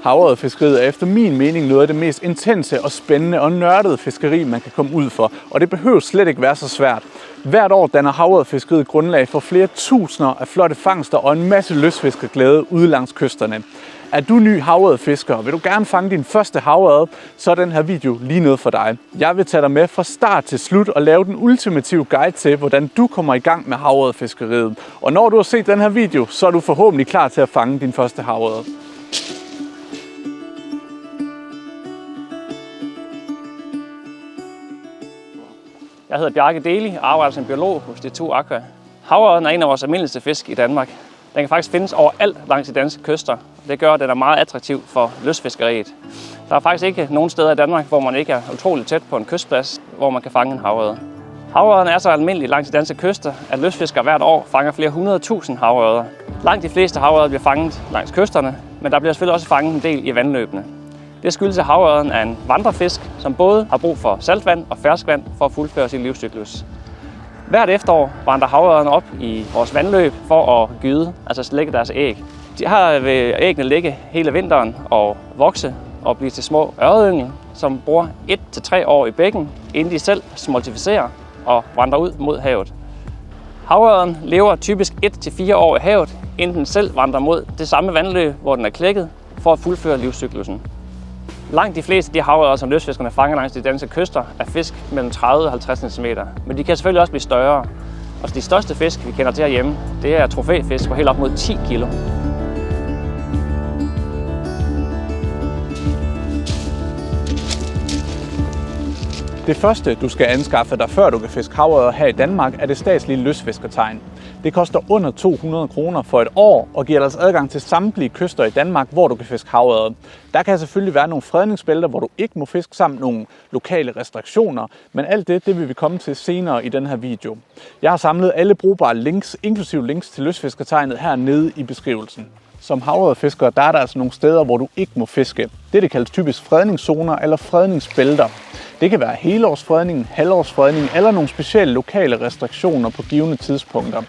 Havørredfiskeriet er efter min mening noget af det mest intense og spændende og nørdede fiskeri, man kan komme ud for, og det behøver slet ikke være så svært. Hvert år danner havørredfiskeriet grundlag for flere tusinder af flotte fangster og en masse lystfiskerglæde ude langs kysterne. Er du ny havørredfisker, og vil du gerne fange din første havørred, så er den her video lige noget for dig. Jeg vil tage dig med fra start til slut og lave den ultimative guide til, hvordan du kommer i gang med havørredfiskeriet. Og når du har set den her video, så er du forhåbentlig klar til at fange din første havørred. Jeg hedder Bjarke Deli og arbejder som biolog hos D2 Aqua. Havørreden er en af vores almindeligste fisk i Danmark. Den kan faktisk findes overalt langs de danske kyster. Det gør, at den er meget attraktiv for lystfiskeriet. Der er faktisk ikke nogen steder i Danmark, hvor man ikke er utroligt tæt på en kystplads, hvor man kan fange en havørred. Havørreden er så almindelig langs de danske kyster, at lystfiskere hvert år fanger flere 100.000 havørreder. Langt de fleste havørreder bliver fanget langs kysterne, men der bliver selvfølgelig også fanget en del i vandløbene. Det skyldes, at havørreden er en vandrefisk, som både har brug for saltvand og ferskvand for at fuldføre sin livscyklus. Hvert efterår vandrer havørrederne op i vores vandløb for at gyde, altså lægge deres æg. De har ved æggene ligge hele vinteren og vokse og blive til små ørreyngel, som bruger 1 til 3 år i bækken, inden de selv smoltificerer og vandrer ud mod havet. Havørreden lever typisk 1 til 4 år i havet, inden den selv vandrer mod det samme vandløb, hvor den er klækket, for at fuldføre livscyklusen. Langt de fleste af de havørreder, som lystfiskerne fanger langs de danske kyster, er fisk mellem 30 og 50 cm. Men de kan selvfølgelig også blive større. Og de største fisk, vi kender til herhjemme, det er trofæfisk på helt op mod 10 kg. Det første, du skal anskaffe dig, før du kan fiske havørreder her i Danmark, er det statslige lystfiskertegn. Det koster under 200 kroner for et år og giver dig adgang til samtlige kyster i Danmark, hvor du kan fiske havørreder. Der kan selvfølgelig være nogle fredningsbælter, hvor du ikke må fiske, samt nogle lokale restriktioner, men alt det vil vi komme til senere i den her video. Jeg har samlet alle brugbare links, inklusive links til lystfiskertegnet, hernede i beskrivelsen. Som havørredfisker, der er der altså nogle steder, hvor du ikke må fiske. Det kaldes typisk fredningszoner eller fredningsbælter. Det kan være helårsfredning, halvårsfredning eller nogle specielle lokale restriktioner på givne tidspunkter.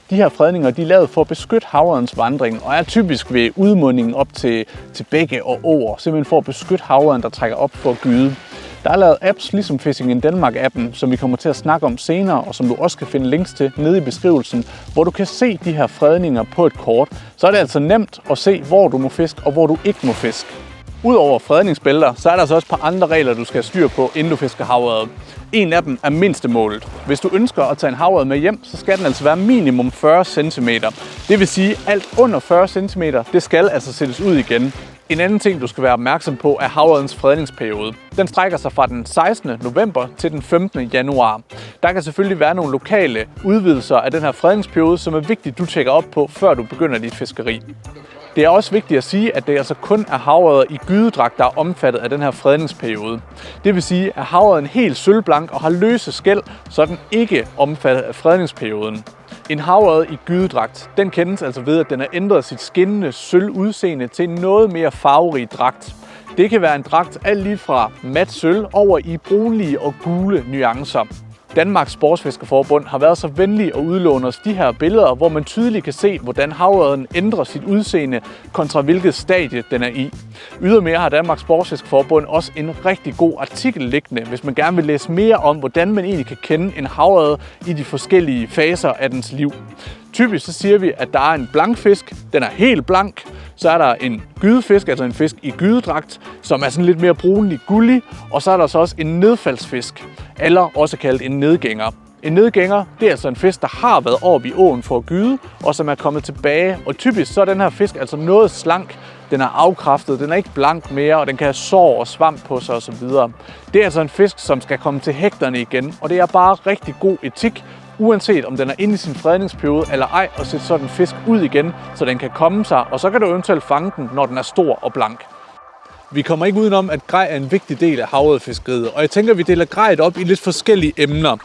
De her fredninger de er lavet for at beskytte havørredens vandring og er typisk ved udmundingen op til bække og åer, simpelthen for at beskytte havøreden, der trækker op for at gyde. Der er lavet apps ligesom Fishing in Denmark-appen, som vi kommer til at snakke om senere, og som du også kan finde links til nede i beskrivelsen, hvor du kan se de her fredninger på et kort. Så er det altså nemt at se, hvor du må fiske og hvor du ikke må fiske. Udover fredningsbælter, så er der altså også et par andre regler, du skal have styr på, inden du fisker havørred. En af dem er mindstemålet. Hvis du ønsker at tage en havørred med hjem, så skal den altså være minimum 40 cm. Det vil sige, at alt under 40 cm, det skal altså sættes ud igen. En anden ting, du skal være opmærksom på, er havørdens fredningsperiode. Den strækker sig fra den 16. november til den 15. januar. Der kan selvfølgelig være nogle lokale udvidelser af den her fredningsperiode, som er vigtigt, du tjekker op på, før du begynder dit fiskeri. Det er også vigtigt at sige, at det altså kun er havørreder i gydedragt, der er omfattet af den her fredningsperiode. Det vil sige, at havørreden er helt sølvblank og har løse skæl, så er den ikke omfattet af fredningsperioden. En havørred i gydedragt, den kendes altså ved, at den har ændret sit skinnende sølvudseende til en noget mere farverig dragt. Det kan være en dragt alt lige fra mat sølv over i brunlige og gule nuancer. Danmarks Sportsfiskerforbund har været så venlig at udlåne os de her billeder, hvor man tydeligt kan se, hvordan havørreden ændrer sit udseende kontra hvilket stadie den er i. Ydermere har Danmarks Sportsfiskerforbund også en rigtig god artikel liggende, hvis man gerne vil læse mere om, hvordan man egentlig kan kende en havørred i de forskellige faser af dens liv. Typisk så siger vi, at der er en blankfisk, den er helt blank. Så er der en gydefisk, altså en fisk i gydedragt, som er sådan lidt mere brunlig gullig. Og så er der så også en nedfaldsfisk, eller også kaldet en nedgænger. En nedgænger, det er altså en fisk, der har været oppe i åen for at gyde, og som er kommet tilbage. Og typisk så er den her fisk altså noget slank, den er afkræftet, den er ikke blank mere, og den kan have sår og svamp på sig osv. Det er altså en fisk, som skal komme til hægterne igen, og det er bare rigtig god etik, uanset om den er inde i sin fredningsperiode eller ej, og sætte sådan en fisk ud igen, så den kan komme sig, og så kan du eventuelt fange den, når den er stor og blank. Vi kommer ikke udenom, at grej er en vigtig del af havørredfiskeriet, og jeg tænker, at vi deler grejet op i lidt forskellige emner.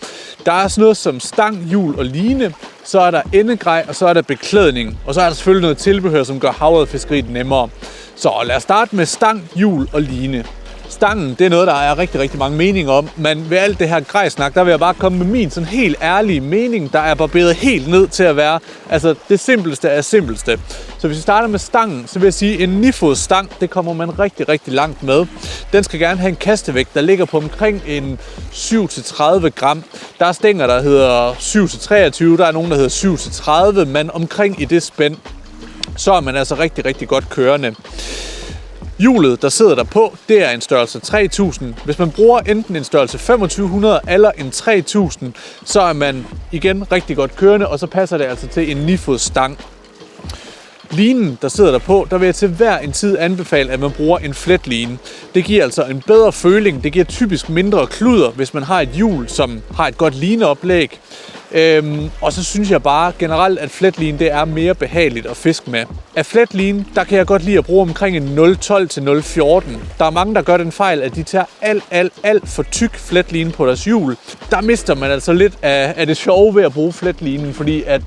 Der er sådan noget som stang, hjul og line, så er der endegrej, og så er der beklædning, og så er der selvfølgelig noget tilbehør, som gør havørredfiskeriet nemmere. Så lad os starte med stang, hjul og line. Stangen, det er noget, der er rigtig, rigtig mange meninger om, men ved alt det her grejsnak, der vil jeg bare komme med min sådan helt ærlige mening, der er barberet helt ned til at være, altså det simpleste af simpleste. Så hvis vi starter med stangen, så vil jeg sige, at en 9-fods stang, det kommer man rigtig, rigtig langt med. Den skal gerne have en kastevægt, der ligger på omkring en 7-30 gram. Der er stænger, der hedder 7-23, der er nogen, der hedder 7-30, men omkring i det spænd, så er man altså rigtig, rigtig godt kørende. Hjulet, der sidder der på, det er en størrelse 3000. Hvis man bruger enten en størrelse 2500 eller en 3000, så er man igen rigtig godt kørende, og så passer det altså til en 9-fods stang. Linen, der sidder der på, der vil jeg til hver en tid anbefale, at man bruger en fletline. Det giver altså en bedre føling, det giver typisk mindre kluder, hvis man har et hjul, som har et godt lineoplæg. Og så synes jeg bare generelt, at fletline det er mere behageligt at fiske med. Af fletline, der kan jeg godt lide at bruge omkring en 0,12 til 0,14. Der er mange, der gør den fejl, at de tager alt for tyk fletline på deres hjul. Der mister man altså lidt af det sjove ved at bruge fletlinen, fordi at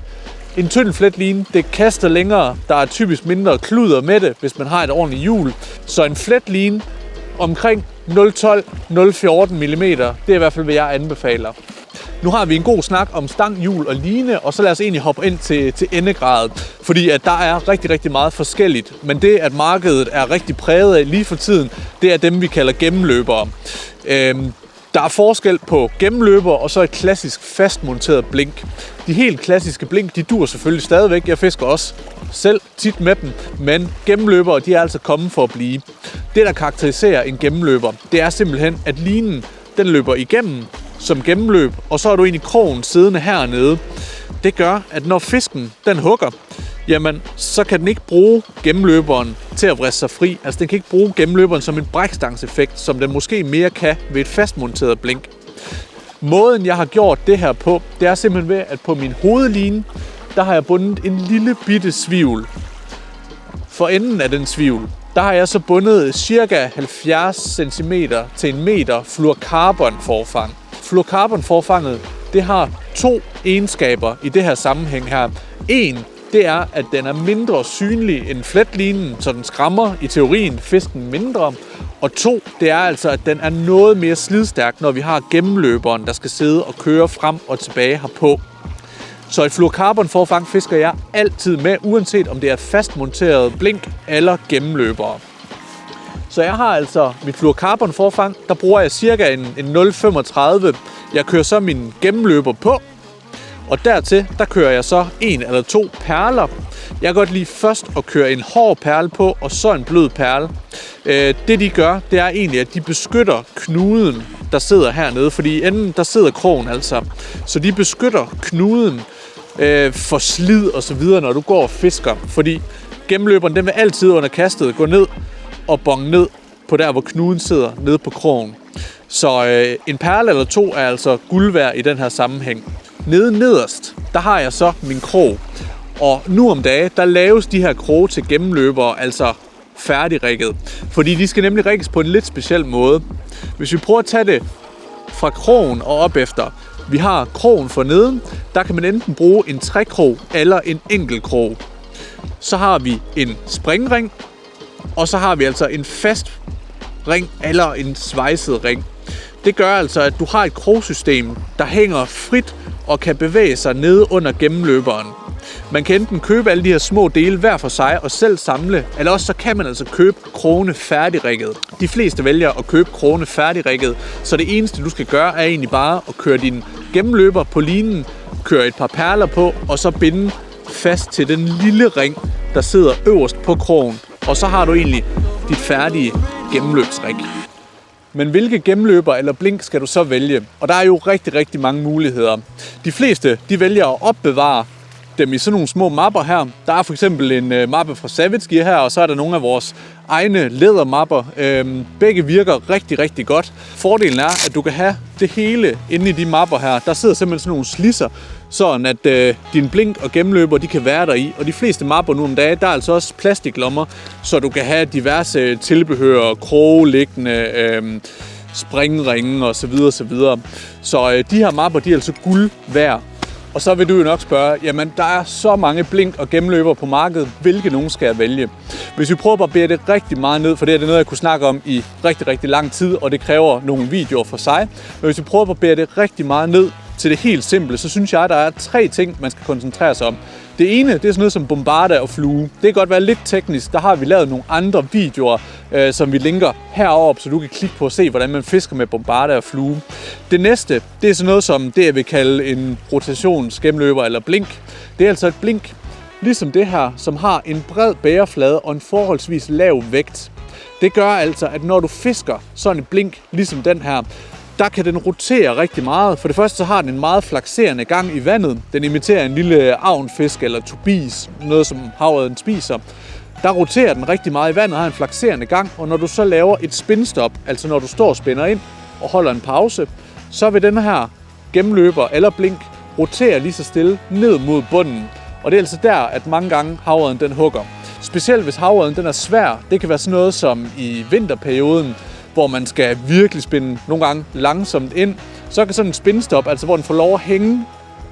en tynd fletline, det kaster længere. Der er typisk mindre kluder med det, hvis man har et ordentligt hjul. Så en fletline omkring 0,12-0,14 mm, det er i hvert fald, hvad jeg anbefaler. Nu har vi en god snak om stang, hjul og line, og så lad os egentlig hoppe ind til endegradet. Fordi at der er rigtig, rigtig meget forskelligt. Men det, at markedet er rigtig præget af lige for tiden, det er dem, vi kalder gennemløbere. Der er forskel på gennemløber og så et klassisk fastmonteret blink. De helt klassiske blink, de dur selvfølgelig stadigvæk. Jeg fisker også selv tit med dem, men gennemløbere, de er altså kommet for at blive. Det, der karakteriserer en gennemløber, det er simpelthen, at linen, den løber igennem som gennemløb, og så er du egentlig krogen siddende hernede. Det gør, at når fisken, den hugger, jamen, så kan den ikke bruge gennemløberen til at vriste sig fri. Altså, den kan ikke bruge gennemløberen som en brækstangseffekt, som den måske mere kan ved et fastmonteret blink. Måden, jeg har gjort det her på, det er simpelthen ved, at på min hovedline, der har jeg bundet en lille bitte svivl. For enden af den svivl, der har jeg så bundet cirka 70 cm til 1 meter fluorkarbonforfang. Fluorkarbonforfanget, det har 2 egenskaber i det her sammenhæng her. En, det er, at den er mindre synlig end fletlinen, så den skræmmer i teorien fisken mindre. Og 2, det er altså, at den er noget mere slidstærk, når vi har gennemløberen, der skal sidde og køre frem og tilbage herpå. Så et fluorkarbonforfang fisker jeg altid med, uanset om det er fastmonteret blink eller gennemløbere. Så jeg har altså mit fluorkarbonforfang, der bruger jeg cirka en 0,35. Jeg kører så min gennemløber på, og dertil, der kører jeg så 1 eller 2 perler. Jeg kan godt lide først at køre en hård perle på, og så en blød perle. Det de gør, det er egentlig, at de beskytter knuden, der sidder hernede, fordi i enden, der sidder krogen altså. Så de beskytter knuden for slid og så videre, når du går og fisker. Fordi gennemløberen, den vil altid under kastet gå ned og bonge ned på der, hvor knuden sidder, nede på krogen. Så en perle eller 2 er altså guld værd i den her sammenhæng. Nede nederst, der har jeg så min krog. Og nu om dagen, der laves de her kroge til gennemløbere altså færdigrigget. Fordi de skal nemlig rigges på en lidt speciel måde. Hvis vi prøver at tage det fra krogen og op efter. Vi har krogen for neden. Der kan man enten bruge en trækrog eller en enkeltkrog. Så har vi en springring. Og så har vi altså en fast ring eller en svejset ring. Det gør altså, at du har et krogsystem, der hænger frit og kan bevæge sig nede under gennemløberen. Man kan enten købe alle de her små dele hver for sig og selv samle, eller også så kan man altså købe krogene færdigrigget. De fleste vælger at købe krogene færdigrigget, så det eneste du skal gøre er egentlig bare at køre din gennemløber på linen, køre et par perler på og så binde fast til den lille ring, der sidder øverst på krogen. Og så har du egentlig dit færdige gennemløbsrig. Men hvilke gennemløber eller blink skal du så vælge? Og der er jo rigtig, rigtig mange muligheder. De fleste, de vælger at opbevare dem i sådan nogle små mapper her. Der er for eksempel en mappe fra Savage Gear her, og så er der nogle af vores egne lædermapper. Begge virker rigtig, rigtig godt. Fordelen er, at du kan have det hele inde i de mapper her. Der sidder simpelthen sådan nogle slisser, sådan at din blink og gennemløber, de kan være der i. Og de fleste mapper nu om dagen, der er altså også plastiklommer, så du kan have diverse tilbehør, kroge liggende, springringe osv. Så de her mapper, de er altså guld værd. Og så vil du jo nok spørge, jamen der er så mange blink og gennemløber på markedet, hvilke nogen skal jeg vælge? Hvis vi prøver at barbere det rigtig meget ned, for det er noget, jeg kunne snakke om i rigtig, rigtig lang tid, og det kræver nogle videoer for sig. Men hvis vi prøver at barbere det rigtig meget ned til det helt simple, så synes jeg, der er 3 ting, man skal koncentrere sig om. Det ene, det er sådan noget som bombarda og flue. Det kan godt være lidt teknisk. Der har vi lavet nogle andre videoer, som vi linker heroppe, så du kan klikke på og se, hvordan man fisker med bombarda og flue. Det næste, det er sådan noget som det, jeg vil kalde en rotationsgennemløber eller blink. Det er altså et blink, ligesom det her, som har en bred bæreflade og en forholdsvis lav vægt. Det gør altså, at når du fisker sådan et blink, ligesom den her, der kan den rotere rigtig meget. For det første så har den en meget flakserende gang i vandet. Den imiterer en lille avnfisk eller tubis, noget som havørreden spiser. Der roterer den rigtig meget i vandet og har en flakserende gang. Og når du så laver et spinstop, altså når du står og spænder ind og holder en pause, så vil den her gennemløber eller blink rotere lige så stille ned mod bunden. Og det er altså der, at mange gange havørreden den hugger. Specielt hvis havørreden den er svær. Det kan være sådan noget som i vinterperioden, hvor man skal virkelig spænde nogle gange langsomt ind, så kan sådan en spinstop, altså hvor den får lov at hænge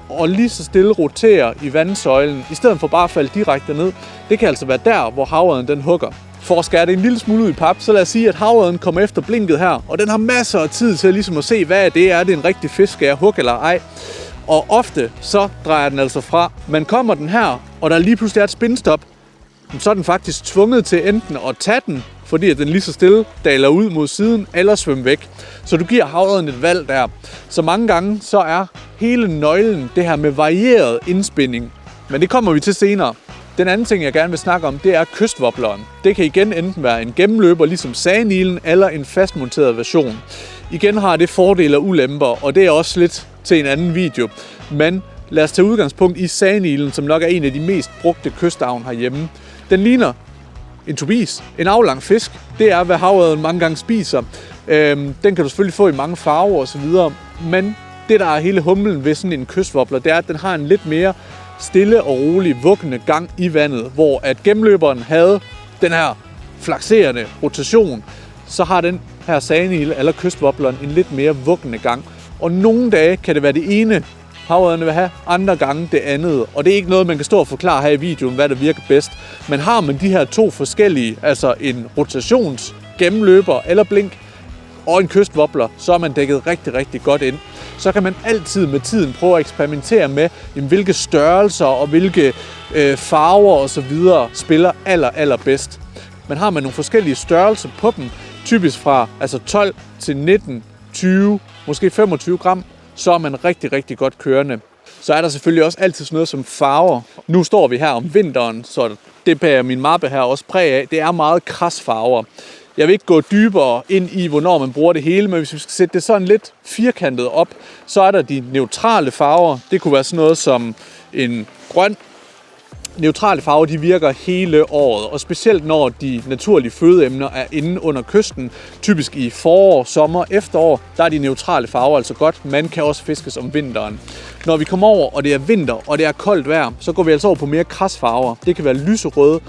og lige så stille rotere i vandsøjlen, i stedet for bare at falde direkte ned, det kan altså være der, hvor havørreden den hugger. For at skære det en lille smule ud i pap, så lad os sige, at havørreden kommer efter blinket her, og den har masser af tid til ligesom at se, hvad det er. Er det en rigtig fisk, skal jeg hugge eller ej? Og ofte så drejer den altså fra. Man kommer den her, og der lige pludselig er et spinstop, så er den faktisk tvunget til enten at tage den, fordi at den lige så stille daler ud mod siden, eller svømme væk. Så du giver havørreden et valg der. Så mange gange så er hele nøglen det her med varieret indspænding. Men det kommer vi til senere. Den anden ting, jeg gerne vil snakke om, det er kystwobbleren. Det kan igen enten være en gennemløber, ligesom sagnilen, eller en fastmonteret version. Igen har det fordele og ulemper, og det er også lidt til en anden video. Men lad os tage udgangspunkt i sagnilen, som nok er en af de mest brugte kystavn herhjemme. Den ligner en tubis, en aflang fisk. Det er, hvad havørreden mange gange spiser. Den kan du selvfølgelig få i mange farver osv. Men det, der er hele humlen ved sådan en kystwobbler, det er, at den har en lidt mere stille og rolig, vuggende gang i vandet. Hvor at gennemløberen havde den her flakserende rotation, så har den her sagnil eller kystwobbleren en lidt mere vuggende gang. Og nogle dage kan det være det ene, havørrederne vil have, andre gange det andet. Og det er ikke noget, man kan stå og forklare her i videoen, hvad der virker bedst. Men har man de her 2 forskellige, altså en rotations gennemløber eller blink og en kystwobbler, så er man dækket rigtig, rigtig godt ind. Så kan man altid med tiden prøve at eksperimentere med, hvilke størrelser og hvilke farver osv. spiller allerbedst. Men har man nogle forskellige størrelser på dem, typisk fra altså 12 til 19, 20, måske 25 gram, så er man rigtig, rigtig godt kørende. Så er der selvfølgelig også altid sådan noget som farver. Nu står vi her om vinteren, så det bærer min mappe her også præg af. Det er meget kras farver. Jeg vil ikke gå dybere ind i, hvornår man bruger det hele, men hvis vi skal sætte det sådan lidt firkantet op, så er der de neutrale farver. Det kunne være sådan noget som en grøn. Neutrale farver, de virker hele året, og specielt når de naturlige fødeemner er inde under kysten, typisk i forår, sommer, efterår, der er de neutrale farver altså godt. Man kan også fiskes om vinteren. Når vi kommer over, og det er vinter, og det er koldt vejr, så går vi altså over på mere kras farver. Det kan være lyserøde,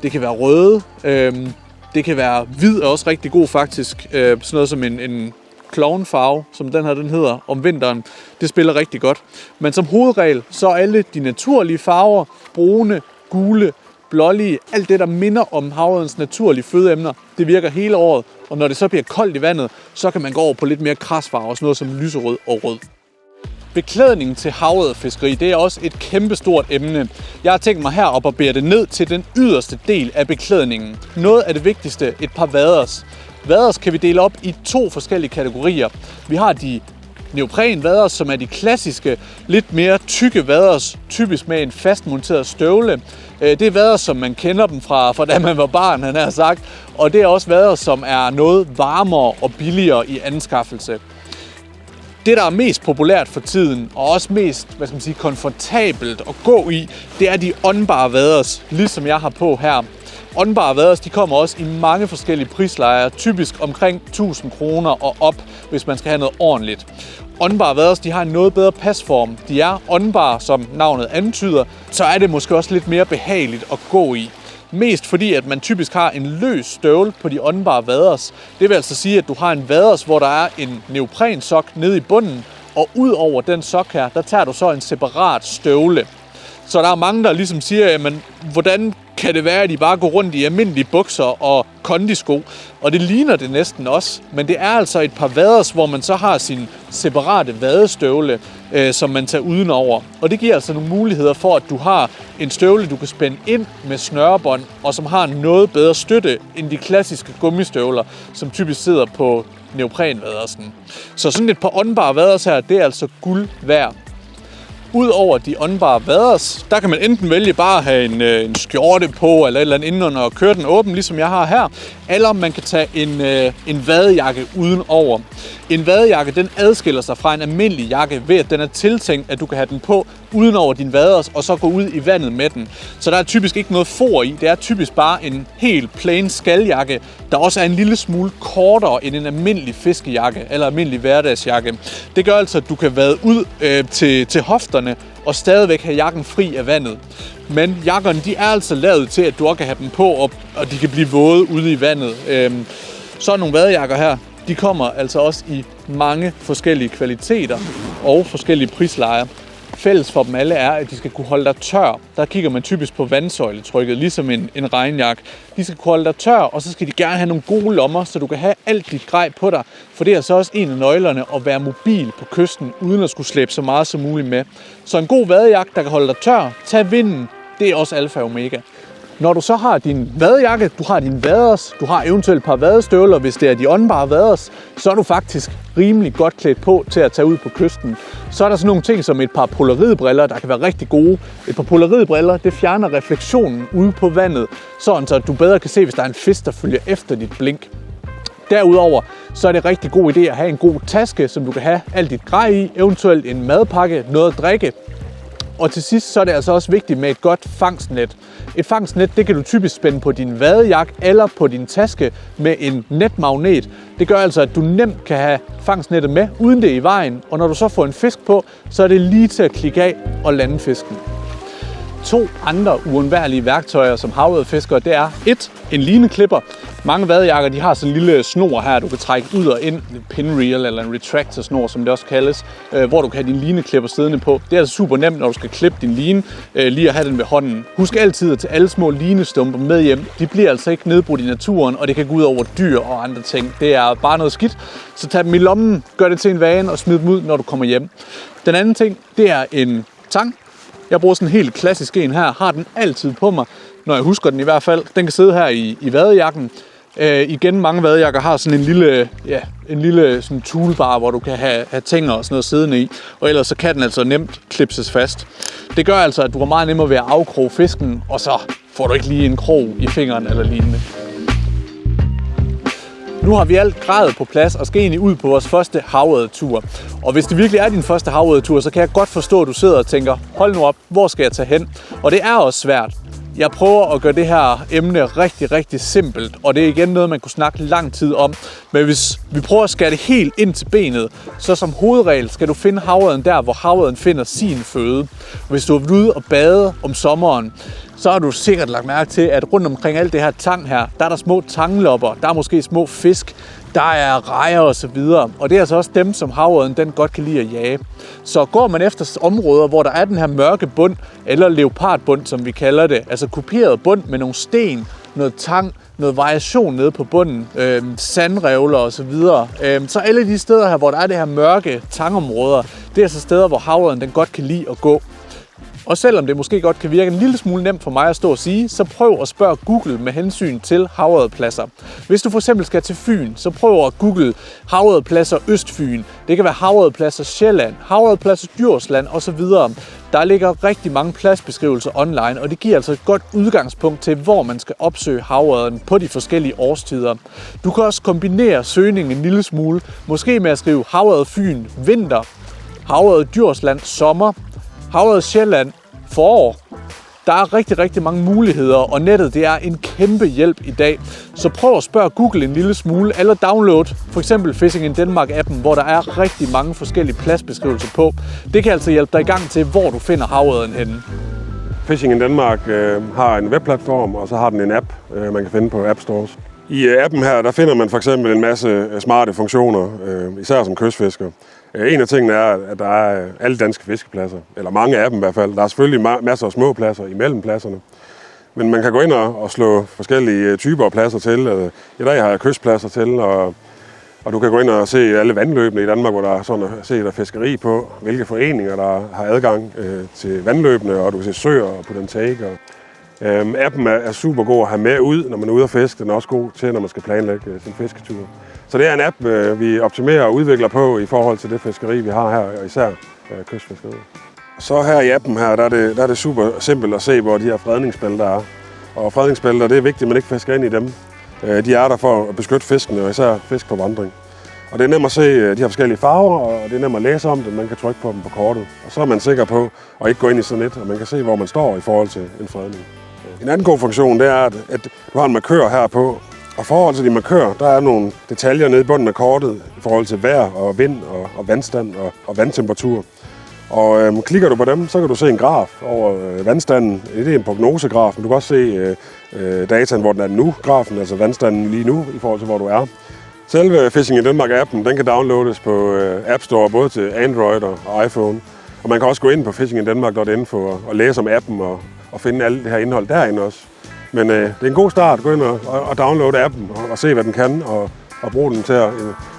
det kan være røde, det kan være hvid, er også rigtig god faktisk. Sådan noget som en klovnfarve, som den her den hedder, om vinteren. Det spiller rigtig godt. Men som hovedregel, så er alle de naturlige farver, brune, gule, blålige, alt det, der minder om havørredens naturlige fødeemner, det virker hele året. Og når det så bliver koldt i vandet, så kan man gå over på lidt mere kras farver, sådan noget som lyserød og rød. Beklædningen til havørredfiskeri, det er også et kæmpestort emne. Jeg har tænkt mig her at barbere det ned til den yderste del af beklædningen. Noget af det vigtigste, et par vaders. Vaders kan vi dele op i 2 forskellige kategorier. Vi har de neoprenvaders, som er de klassiske, lidt mere tykke vaders, typisk med en fastmonteret støvle. Det er vaders, som man kender dem fra da man var barn, han har sagt. Og det er også vaders, som er noget varmere og billigere i anskaffelse. Det, der er mest populært for tiden, og også mest, komfortabelt at gå i, det er de åndbare vaders, ligesom jeg har på her. Åndbare vaders, de kommer også i mange forskellige prislejer, typisk omkring 1000 kroner og op, hvis man skal have noget ordentligt. Åndbare vaders, de har en noget bedre pasform. De er åndbare, som navnet antyder, så er det måske også lidt mere behageligt at gå i. Mest fordi, at man typisk har en løs støvle på de åndbare vaders. Det vil altså sige, at du har en vaders, hvor der er en neoprensok nede i bunden, Og ud over den sok her, der tager du så en separat støvle. Så der er mange, der ligesom siger, jamen, hvordan kan det være, at de bare går rundt i almindelige bukser og kondisko? Og det ligner det næsten også, men det er altså et par vaders, hvor man så har sin separate vadestøvle, som man tager udenover. Og det giver altså nogle muligheder for, at du har en støvle, du kan spænde ind med snørebånd, og som har noget bedre støtte end de klassiske gummistøvler, som typisk sidder på neoprenvadersen. Så sådan et par åndbare vaders her, det er altså guld værd. Udover de åndbare vaders, der kan man enten vælge bare at have en skjorte på eller et eller andet indenunder og køre den åben, ligesom jeg har her. Eller man kan tage en vadejakke udenover. En vadejakke, den adskiller sig fra en almindelig jakke ved, at den er tiltænkt, at du kan have den på udenover din vaders og så gå ud i vandet med den. Så der er typisk ikke noget for i. Det er typisk bare en helt plain skaljakke, der også er en lille smule kortere end en almindelig fiskejakke eller almindelig hverdagsjakke. Det gør altså, at du kan vade ud til hofterne og stadigvæk have jakken fri af vandet. Men jakkerne, de er altså lavet til, at du også kan have dem på, og de kan blive våde ude i vandet. Sådan nogle vadejakker her, de kommer altså også i mange forskellige kvaliteter og forskellige prislejer. Fælles for dem alle er, at de skal kunne holde dig tør. Der kigger man typisk på vandsøjletrykket, ligesom en regnjakke. De skal kunne holde dig tør, og så skal de gerne have nogle gode lommer, så du kan have alt dit grej på dig. For det er så også en af nøglerne at være mobil på kysten, uden at skulle slæbe så meget som muligt med. Så en god vadejakke, der kan holde dig tør, tag vinden, det er også alfa og omega. Når du så har din vadejakke, du har din vaders, du har eventuelt et par vadestøvler, hvis det er de åndbare vaders, så er du faktisk rimelig godt klædt på til at tage ud på kysten. Så er der sådan nogle ting som et par polaroidbriller, der kan være rigtig gode. Et par polaroidbriller, det fjerner refleksionen ude på vandet, sådan så du bedre kan se, hvis der er en fisk, der følger efter dit blink. Derudover så er det rigtig god idé at have en god taske, som du kan have alt dit grej i, eventuelt en madpakke, noget at drikke. Og til sidst så er det altså også vigtigt med et godt fangstnet. Et fangstnet, det kan du typisk spænde på din vadejakke eller på din taske med en netmagnet. Det gør altså, at du nemt kan have fangstnettet med, uden det i vejen. Og når du så får en fisk på, så er det lige til at klikke af og lande fisken. 2 andre uundværlige værktøjer som havodderfiskere, det er 1. En lineklipper. Mange vadejakker, de har sådan en lille snor her, du kan trække ud og ind, en pinreel eller en retractor snor, som det også kaldes, hvor du kan have din lineklipper siddende på. Det er altså super nemt, når du skal klippe din line, lige at have den ved hånden. Husk altid at tage alle små linestumper med hjem. De bliver altså ikke nedbrudt i naturen, og det kan gå ud over dyr og andre ting. Det er bare noget skidt. Så tag dem i lommen, gør det til en vane og smid dem ud, når du kommer hjem. Den anden ting, det er en tang. Jeg bruger sådan en helt klassisk en her, har den altid på mig, når jeg husker den i hvert fald. Den kan sidde her i vadejakken. Igen, mange vadejakker har sådan en lille sådan toolbar, hvor du kan have tænger og sådan noget siddende i. Og ellers så kan den altså nemt klipses fast. Det gør altså, at du har meget nemmere ved at afkroge fisken, og så får du ikke lige en krog i fingeren eller lignende. Nu har vi alt gradet på plads og skal egentlig ud på vores første havoddertur. Og hvis det virkelig er din første havoddertur, så kan jeg godt forstå, at du sidder og tænker, hold nu op, hvor skal jeg tage hen? Og det er også svært. Jeg prøver at gøre det her emne rigtig, rigtig simpelt, og det er igen noget, man kunne snakke lang tid om. Men hvis vi prøver at skære det helt ind til benet, så som hovedregel skal du finde havodden der, hvor havodden finder sin føde. Hvis du er ude og bade om sommeren, så har du sikkert lagt mærke til, at rundt omkring alt det her tang her, der er der små tanglopper, der er måske små fisk, der er rejer og så videre. Og det er altså også dem, som havodden den godt kan lide at jage. Så går man efter områder, hvor der er den her mørke bund, eller leopardbund, som vi kalder det, altså kuperet bund med nogle sten, noget tang, noget variation nede på bunden, sandrevler og så videre. Så alle de steder her, hvor der er det her mørke tangområder, det er altså steder, hvor havodden den godt kan lide at gå. Og selvom det måske godt kan virke en lille smule nemt for mig at stå og sige, så prøv at spørge Google med hensyn til havodderpladser. Hvis du for eksempel skal til Fyn, så prøv at google havodderpladser Østfyn. Det kan være havodderpladser Sjælland, havodderpladser Djursland osv. Der ligger rigtig mange pladsbeskrivelser online, og det giver altså et godt udgangspunkt til, hvor man skal opsøge havodderen på de forskellige årstider. Du kan også kombinere søgningen en lille smule, måske med at skrive havodder Fyn vinter, havodder Djursland sommer, havodder Sjælland forår. Der er rigtig, rigtig mange muligheder, og nettet det er en kæmpe hjælp i dag. Så prøv at spørge Google en lille smule, eller download for eksempel Fishing in Denmark-appen, hvor der er rigtig mange forskellige pladsbeskrivelser på. Det kan altså hjælpe dig i gang til, hvor du finder havodderen henne. Fishing in Denmark har en webplatform, og så har den en app, man kan finde på App Stores. I appen her, der finder man for eksempel en masse smarte funktioner, især som kystfisker. En af tingene er, at der er alle danske fiskepladser, eller mange af dem i hvert fald. Der er selvfølgelig masser af små pladser imellem pladserne. Men man kan gå ind og slå forskellige typer af pladser til. I dag har jeg kystpladser til, og du kan gå ind og se alle vandløbene i Danmark, hvor der er sådan at se, der er fiskeri på, hvilke foreninger, der har adgang til vandløbene, og du kan se søer og på den take. Appen er super god at have med ud, når man er ude at fiske. Den er også god til, når man skal planlægge sin fisketur. Så det er en app, vi optimerer og udvikler på i forhold til det fiskeri, vi har her, og især kystfiskeri. Så her i appen her, der er det super simpelt at se, hvor de her fredningsbælter er. Og fredningsbælter, det er vigtigt, at man ikke fisker ind i dem. De er der for at beskytte fiskene, og især fisk på vandring. Og det er nemt at se de her forskellige farver, og det er nemt at læse om det. Man kan trykke på dem på kortet. Og så er man sikker på at ikke gå ind i sådan et, og man kan se, hvor man står i forhold til en fredning. En anden god funktion, det er, at du har en markør her på. Og i forhold til de markører, der er nogle detaljer nede i bunden af kortet i forhold til vejr og vind og vandstand og vandtemperatur. Og klikker du på dem, så kan du se en graf over vandstanden. Det er en prognosegraf, men du kan også se dataen, hvor den er nu, grafen, altså vandstanden lige nu i forhold til, hvor du er. Selve Fishing in Denmark-appen, den kan downloades på App Store, både til Android og iPhone. Og man kan også gå ind på fishinginddenmark.info og læse om appen og finde alt det her indhold derinde også. Men det er en god start. Gå ind og downloade appen og se, hvad den kan, og bruge den til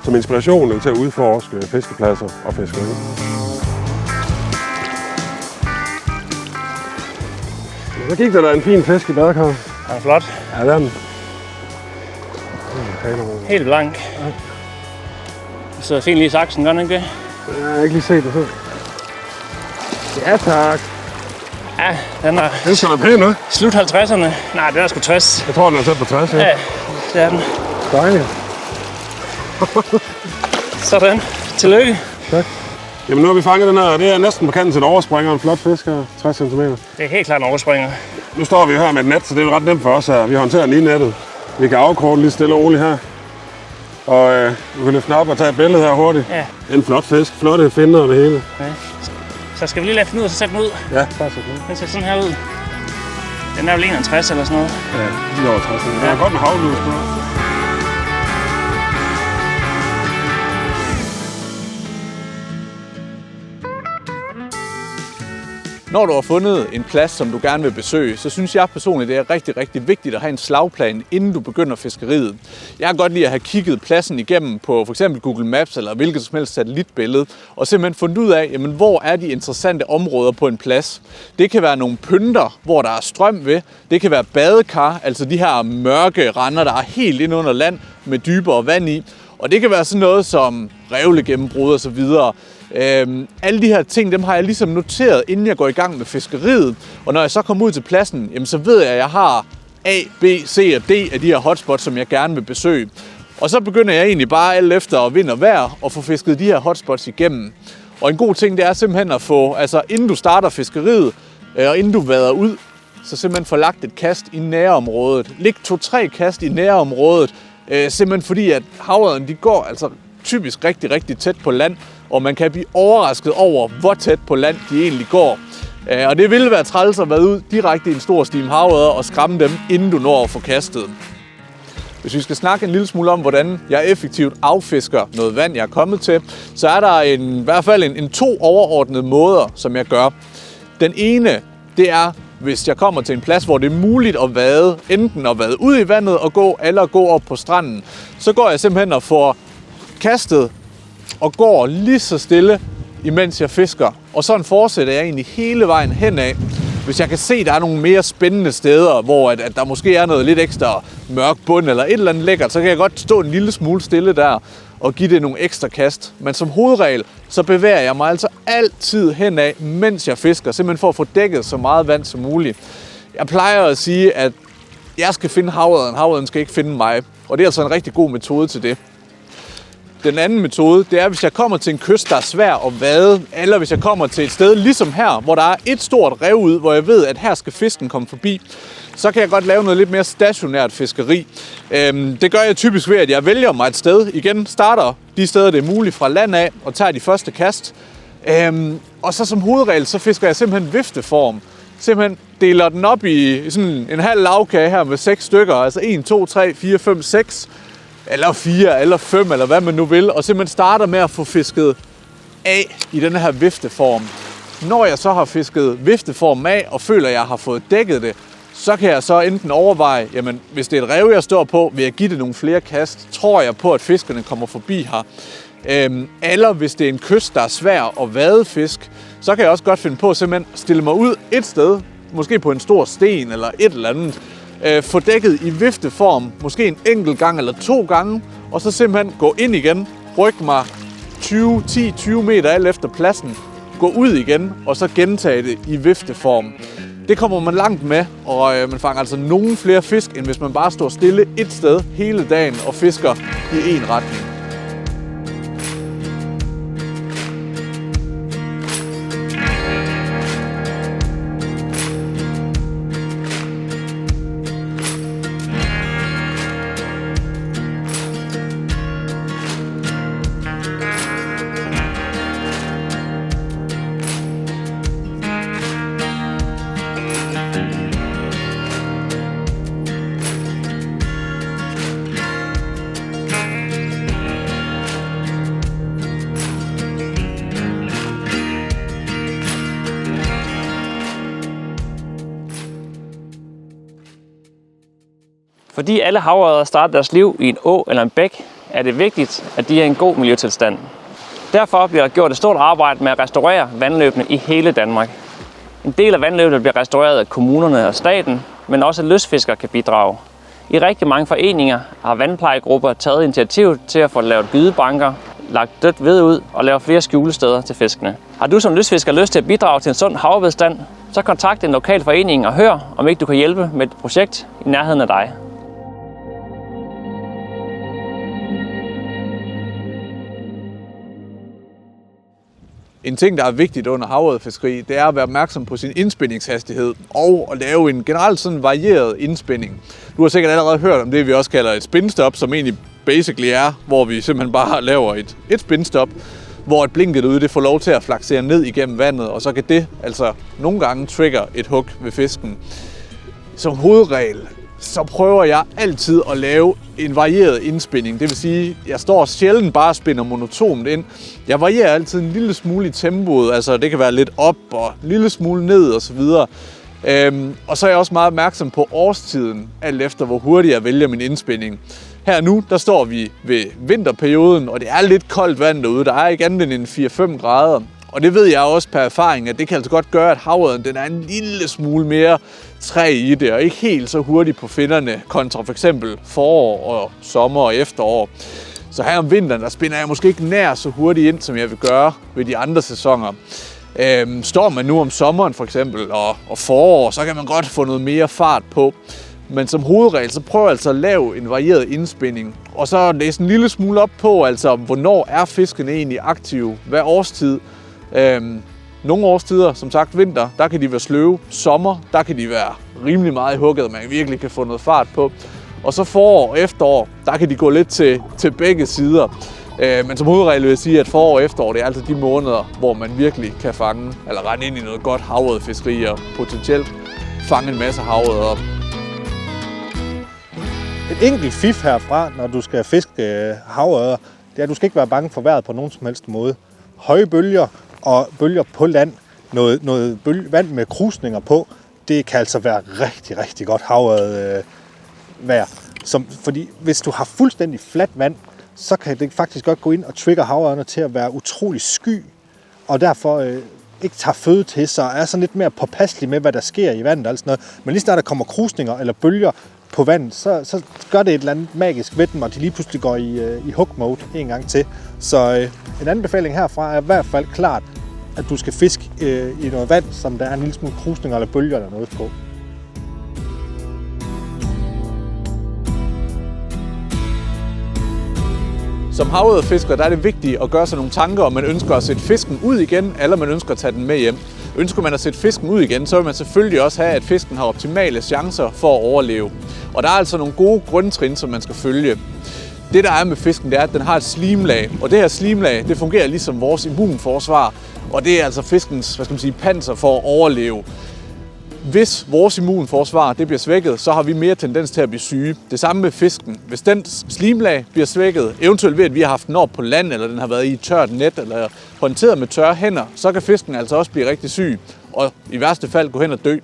som inspiration eller til at udforske fiskepladser og fiskeri. Så gik der en fin fisk i badekar. Den er flot. Ja, det er den. Helt blank. Ja. Det sidder fint lige i saksen, gør den ikke det? Jeg har ikke lige set det så. Ja, tak. Ja, den er... Den skal være pæn, ikke? Slut 50'erne. Nej, den er sgu 60. Jeg tror, den er tæt på 60, ja. Ja, det er den. Dejligt. Sådan. Tillykke. Tak. Jamen nu har vi fanget den her. Det er næsten på kanten til en overspringer. En flot fisk her. 60 cm. Det er helt klart en overspringer. Nu står vi her med et net, så det er ret nemt for os her. Vi håndterer den i nettet. Vi kan afkorte lige stille og roligt her. Og vi kan løfte op og tage et billede her hurtigt. Ja. En flot fisk. Flotte finner og det hele. Ja. Så skal vi lige lade finde ud og så sætte den ud. Ja, bare sætte den ud. Den ser sådan her ud. Den er jo 61 eller sådan noget. Ja, lige over 60. Den er godt med havlus på. Når du har fundet en plads, som du gerne vil besøge, så synes jeg personligt, det er rigtig, rigtig vigtigt at have en slagplan, inden du begynder fiskeriet. Jeg kan godt lide at have kigget pladsen igennem på f.eks. Google Maps eller hvilket som helst satellitbillede, og simpelthen fundet ud af, jamen, hvor er de interessante områder på en plads. Det kan være nogle pynter, hvor der er strøm ved. Det kan være badekar, altså de her mørke render, der er helt ind under land med dybere vand i. Og det kan være sådan noget som revlegennembrud og så videre. Alle de her ting, dem har jeg ligesom noteret, inden jeg går i gang med fiskeriet. Og når jeg så kommer ud til pladsen, jamen, så ved jeg, at jeg har A, B, C og D af de her hotspots, som jeg gerne vil besøge. Og så begynder jeg egentlig bare alt efter vind og vejr at få fisket de her hotspots igennem. Og en god ting, det er simpelthen at få, altså inden du starter fiskeriet, og inden du vader ud, så simpelthen få lagt et kast i nærområdet. Læg 2-3 kast i nærområdet, simpelthen fordi, at havørrederne, de går altså typisk rigtig, rigtig tæt på land, og man kan blive overrasket over, hvor tæt på land de egentlig går. Og det ville være træls at være ud direkte i en stor stime havørreder og skræmme dem, inden du når at få kastet. Hvis vi skal snakke en lille smule om, hvordan jeg effektivt affisker noget vand, jeg er kommet til, så er der i hvert fald 2 overordnede måder, som jeg gør. Den ene, det er, hvis jeg kommer til en plads, hvor det er muligt at vade, enten at vade ud i vandet og gå, eller gå op på stranden, så går jeg simpelthen og får kastet og går lige så stille, imens jeg fisker. Og sådan fortsætter jeg egentlig hele vejen henad. Hvis jeg kan se, at der er nogle mere spændende steder, hvor at der måske er noget lidt ekstra mørk bund eller et eller andet lækkert, så kan jeg godt stå en lille smule stille der og give det nogle ekstra kast. Men som hovedregel, så bevæger jeg mig altså altid henad, mens jeg fisker, simpelthen for at få dækket så meget vand som muligt. Jeg plejer at sige, at jeg skal finde havørreden. Havørreden skal ikke finde mig. Og det er altså en rigtig god metode til det. Den anden metode, det er, hvis jeg kommer til en kyst, der er svær at vade, eller hvis jeg kommer til et sted ligesom her, hvor der er et stort rev ud, hvor jeg ved, at her skal fisken komme forbi, så kan jeg godt lave noget lidt mere stationært fiskeri. Det gør jeg typisk ved, at jeg vælger mig et sted. Igen starter de steder, det er muligt fra land af, og tager de første kast. Og så som hovedregel, så fisker jeg simpelthen vifteform. Simpelthen deler den op i sådan en halv lavkage her med 6 stykker, altså 1, 2, 3, 4, 5, 6, eller 4, eller 5, eller hvad man nu vil, og simpelthen starter med at få fisket af i den her vifteform. Når jeg så har fisket vifteformen af, og føler, at jeg har fået dækket det, så kan jeg så enten overveje, jamen hvis det er et rev, jeg står på, vil jeg give det nogle flere kast? Tror jeg på, at fiskerne kommer forbi her? Eller hvis det er en kyst, der er svær at vade fisk, så kan jeg også godt finde på at simpelthen stille mig ud et sted, måske på en stor sten eller et eller andet, få dækket i vifteform, måske en enkelt gang eller 2 gange, og så simpelthen gå ind igen, rykke mig 10-20 meter alt efter pladsen, gå ud igen, og så gentage det i vifteform. Det kommer man langt med, og man fanger altså nogle flere fisk, end hvis man bare står stille et sted hele dagen og fisker i en retning. Fordi alle havørreder starter deres liv i en å eller en bæk, er det vigtigt, at de er i en god miljøtilstand. Derfor bliver der gjort et stort arbejde med at restaurere vandløbene i hele Danmark. En del af vandløbene bliver restaureret af kommunerne og staten, men også lystfiskere kan bidrage. I rigtig mange foreninger har vandplejegrupper taget initiativ til at få lavet gydebanker, lagt dødt ved ud og lavet flere skjulesteder til fiskene. Har du som lystfisker lyst til at bidrage til en sund havbestand, så kontakt en lokal forening og hør, om ikke du kan hjælpe med et projekt i nærheden af dig. En ting, der er vigtigt under havørredfiskeri, det er at være opmærksom på sin indspændingshastighed og at lave en generelt sådan varieret indspænding. Du har sikkert allerede hørt om det, vi også kalder et spinstop, som egentlig basically er, hvor vi simpelthen bare laver et spinstop, hvor et blinket ude det får lov til at flaksere ned igennem vandet, og så kan det altså nogle gange trigger et hug ved fisken. Som hovedregel, så prøver jeg altid at lave en varieret indspænding. Det vil sige, at jeg står sjældent bare og spænder monotont ind. Jeg varierer altid en lille smule i tempoet, altså det kan være lidt op og en lille smule ned osv. Og så er jeg også meget opmærksom på årstiden, alt efter hvor hurtigt jeg vælger min indspænding. Her nu, der står vi ved vinterperioden, og det er lidt koldt vand derude. Der er ikke andet end 4-5 grader. Og det ved jeg også per erfaring, at det kan altså godt gøre, at havørreden den er en lille smule mere træ i det, og ikke helt så hurtigt på finnerne, kontra for eksempel forår og sommer og efterår. Så her om vinteren, der spænder jeg måske ikke nær så hurtigt ind, som jeg vil gøre ved de andre sæsoner. Står man nu om sommeren for eksempel og forår, så kan man godt få noget mere fart på. Men som hovedregel, så prøv altså at lave en varieret indspænding. Og så læse en lille smule op på, altså hvornår er fiskene egentlig aktive, hvad årstid. Nogle årstider, som sagt vinter, der kan de være sløve. Sommer, der kan de være rimelig meget i hugget, man virkelig kan få noget fart på. Og så forår og efterår, der kan de gå lidt til begge sider. Men som hovedregel vil jeg sige, at forår og efterår, det er altså de måneder, hvor man virkelig kan fange, eller rende ind i noget godt havørredfiskeri og potentielt fange en masse havørreder op. Et enkelt fif herfra, når du skal fiske havørreder, det er, at du skal ikke være bange for vejret på nogen som helst måde. Høje bølger og bølger på land, noget vand med krusninger på, det kan altså være rigtig, rigtig godt havørredvejr. Fordi hvis du har fuldstændig fladt vand, så kan det faktisk godt gå ind og trigge havørrederne til at være utrolig sky, og derfor ikke tager føde til sig, og er sådan lidt mere påpasselig med, hvad der sker i vandet og sådan noget. Men lige snart der kommer krusninger eller bølger på vandet, så gør det et eller andet magisk ved dem, og de lige pludselig går i hook mode en gang til. Så en anbefaling herfra er i hvert fald klart, at du skal fiske i noget vand, som der er en lille smule krusninger eller bølger eller noget på. Som havørredfisker, der er det vigtigt at gøre sig nogle tanker, om man ønsker at sætte fisken ud igen, eller man ønsker at tage den med hjem. Ønsker man at sætte fisken ud igen, så vil man selvfølgelig også have, at fisken har optimale chancer for at overleve. Og der er altså nogle gode grundtrin, som man skal følge. Det der er med fisken, det er, at den har et slimlag, og det her slimlag, det fungerer ligesom vores immunforsvar, og det er altså fiskens, panser for at overleve. Hvis vores immunforsvar det bliver svækket, så har vi mere tendens til at blive syge. Det samme med fisken. Hvis den slimlag bliver svækket, eventuelt ved at vi har haft den op på land, eller den har været i et tørt net, eller håndteret med tørre hænder, så kan fisken altså også blive rigtig syg, og i værste fald gå hen og dø.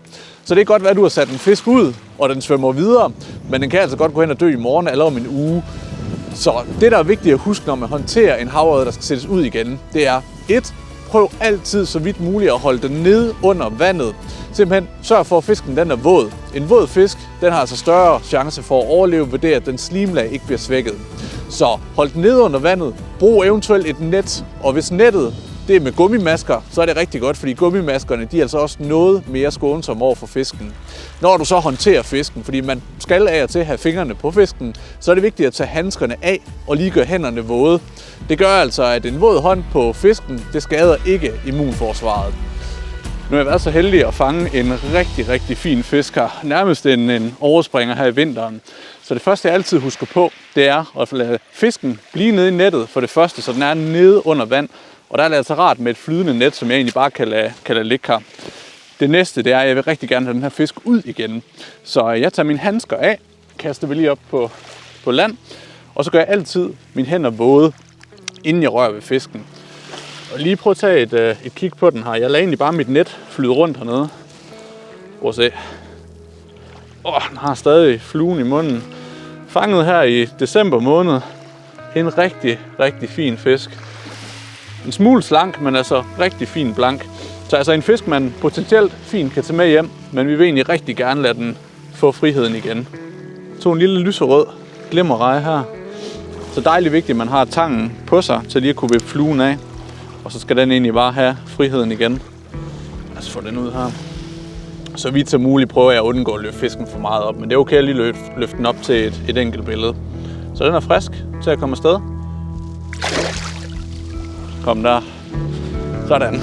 Så det kan godt være, at du har sat en fisk ud, og den svømmer videre, men den kan altså godt gå hen og dø i morgen eller om en uge. Så det, der er vigtigt at huske, når man håndterer en havørred, der skal sættes ud igen, det er 1. Prøv altid så vidt muligt at holde den nede under vandet. Simpelthen sørg for, at fisken den er våd. En våd fisk den har altså større chance for at overleve ved det, at den slimlag ikke bliver svækket. Så hold den nede under vandet. Brug eventuelt et net. Og hvis nettet det er med gummimasker, så er det rigtig godt, fordi gummimaskerne de er altså også noget mere skånsomme over for fisken. Når du så håndterer fisken, fordi man skal af og til have fingrene på fisken, så er det vigtigt at tage handskerne af og lige gøre hænderne våde. Det gør altså, at en våd hånd på fisken, det skader ikke immunforsvaret. Nu har jeg været så heldig at fange en rigtig, rigtig fin fisk her. Nærmest en overspringer her i vinteren. Så det første, jeg altid husker på, det er at lade fisken blive nede i nettet for det første, så den er nede under vand. Og der er det altså rart med et flydende net, som jeg egentlig bare kan lade ligge her. Det næste, det er, at jeg vil rigtig gerne have den her fisk ud igen. Så jeg tager mine handsker af, kaster vi lige op på land, og så gør jeg altid mine hænder våde, inden jeg rører ved fisken. Og lige prøv at tage et kig på den her. Jeg lader egentlig bare mit net flyde rundt hernede. Prøv at se. Den har stadig fluen i munden. Fanget her i december måned. En rigtig, rigtig fin fisk. En smule slank, men altså rigtig fin blank. Så altså en fisk, man potentielt fint kan tage med hjem, men vi vil egentlig rigtig gerne lade den få friheden igen. Så en lille lyserød glimmerreje her. Så dejligt vigtigt, at man har tangen på sig til lige at kunne vippe fluen af. Og så skal den egentlig bare have friheden igen. Lad os få den ud her. Så vidt som muligt prøver jeg at undgå at løfte fisken for meget op, men det er okay at lige løfte den op til et enkelt billede. Så den er frisk til at komme afsted. Kom der. Sådan.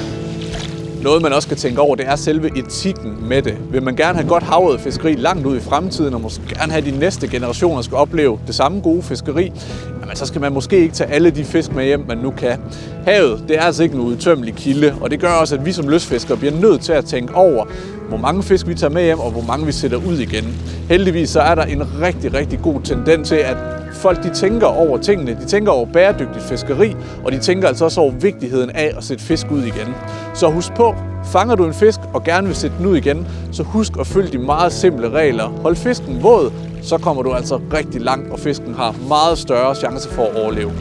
Noget man også skal tænke over, det er selve etikken med det. Vil man gerne have godt havørredfiskeri langt ud i fremtiden, og måske gerne have de næste generationer skal opleve det samme gode fiskeri, jamen så skal man måske ikke tage alle de fisk med hjem, man nu kan. Havet, det er altså ikke en udtømmelig kilde, og det gør også, at vi som lystfiskere bliver nødt til at tænke over, hvor mange fisk vi tager med hjem, og hvor mange vi sætter ud igen. Heldigvis så er der en rigtig, rigtig god tendens til, at folk de tænker over tingene, de tænker over bæredygtigt fiskeri, og de tænker altså også over vigtigheden af at sætte fisk ud igen. Så husk på, fanger du en fisk og gerne vil sætte den ud igen, så husk at følge de meget simple regler. Hold fisken våd, så kommer du altså rigtig langt, og fisken har meget større chance for at overleve.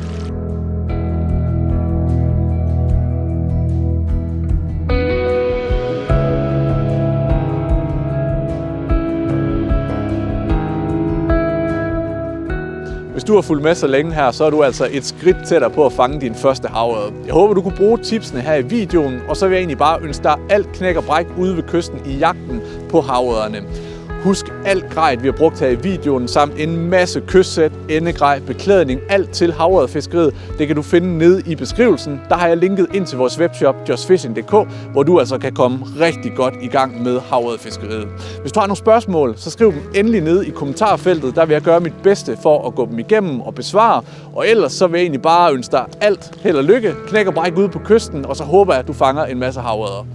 Hvis du har fulgt med så længe her, så er du altså et skridt tættere på at fange din første havørred. Jeg håber, du kunne bruge tipsene her i videoen, og så vil jeg egentlig bare ønske dig alt knæk og bræk ude ved kysten i jagten på havørderne. Husk alt grejet, vi har brugt her i videoen, samt en masse kystsæt, endegrej, beklædning, alt til havørredfiskeriet. Det kan du finde nede i beskrivelsen. Der har jeg linket ind til vores webshop, justfishing.dk, hvor du altså kan komme rigtig godt i gang med havørredfiskeriet. Hvis du har nogle spørgsmål, så skriv dem endelig ned i kommentarfeltet. Der vil jeg gøre mit bedste for at gå dem igennem og besvare. Og ellers så vil jeg egentlig bare ønske dig alt held og lykke, knæk og bræk ude på kysten, og så håber jeg, at du fanger en masse havørreder.